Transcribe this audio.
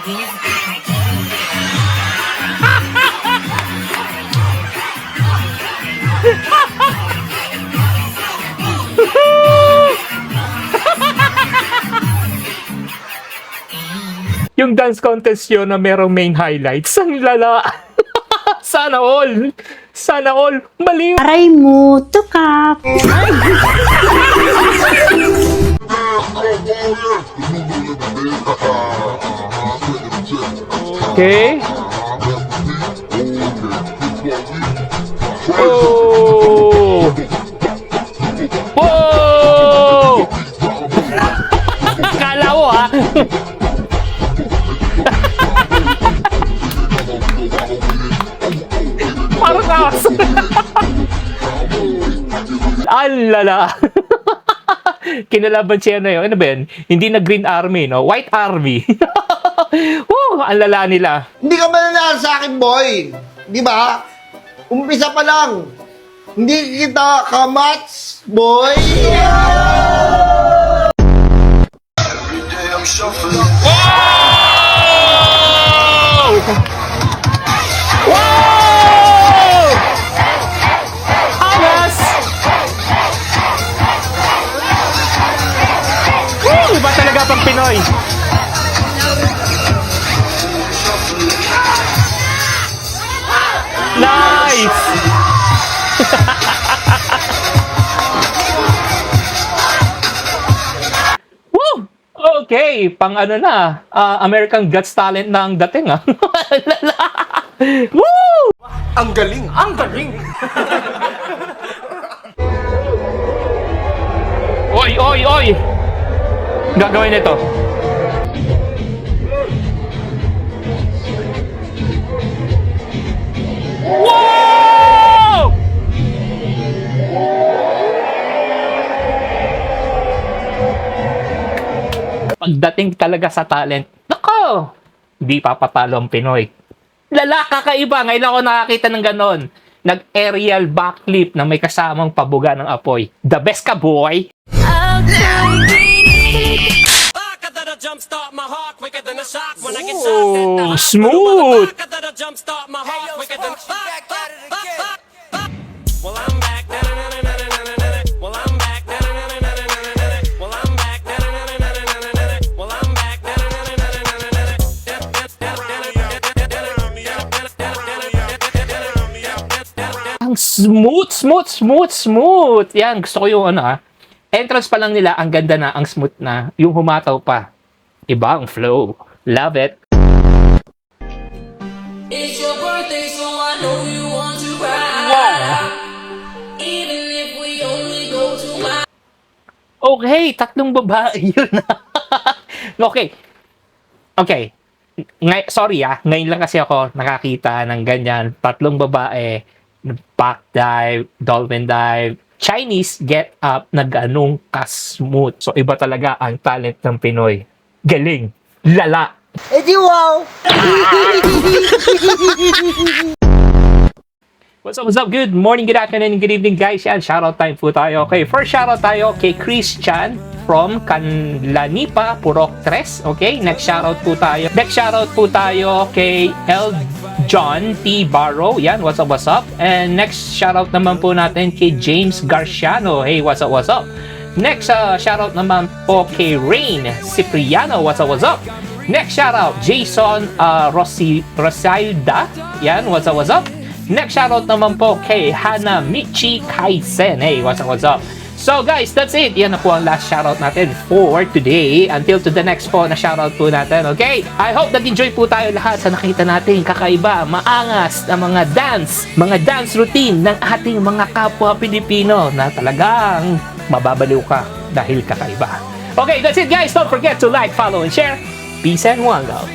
Yung dance contest yun na merong main highlights. Ang lala. Sana all. Sana all. Mali. Aray mo, tukap. Okay. Oh. Oh. Kala mo ha. Parang aso. Alala. Kinalaban siya na yun. Ano ba yun? Hindi na Green Army, no? White Army. Woo! Ang lala nila. Hindi ka mananalo sa akin, boy. Di ba? Umpisa pa lang. Hindi kita kamats, boy. Wow! Angas! Woo! Iba talaga pang Pinoy. Nice! Woo! Okay, pang ano na, American Got Talent na ang dating ah. Woo! Ang galing! Ang galing! Oy, oy, oy! Gagawin nito. Wow! Pagdating talaga sa talent, nako! Di papatalo ang Pinoy. Lala, kakaiba. Ngayon ako nakakita ng ganon. Nag-aerial backflip na may kasamang pabuga ng apoy. The best ka, boy! Oh, smooth! Ang smooth. Yan, gusto ko yung ano entrance pa lang nila, ang ganda na, ang smooth na. Yung humataw pa. Iba ang flow. Love it. It's your birthday, so I know you want to ride. Even if we only go to my... Okay, tatlong babae yun. Okay. Sorry ngayon lang kasi ako nakakita ng ganyan. Tatlong babae, back dive, dolphin dive, Chinese get up na ganong ka-smooth. So, iba talaga ang talent ng Pinoy. Galing. Lala. Eh di wow! What's up? Good morning, good afternoon, good evening, guys. Yan, shoutout time po tayo. Okay, first shoutout tayo kay Christian from Canlanipa, Purok 3. Okay, next shoutout po tayo kay L. John T. Barrow. Yan, what's up? And next shoutout naman po natin kay James Garciano. Hey, what's up? Next shoutout naman po kay Rain Cipriano. What's up? Next shoutout, Jason Rosalda. Yan, what's up? Next shoutout naman po kay Hana Michi Kaisen. Hey, what's up? So guys, that's it. Yan na po ang last shoutout natin for today. Until to the next po na shoutout po natin. Okay? I hope nag-enjoy po tayo lahat sa nakita natin kakaiba, maangas na mga dance routine ng ating mga kapwa Pilipino na talagang mababaliw ka dahil kakaiba. Okay, that's it guys. Don't forget to like, follow, and share. Peace and one love.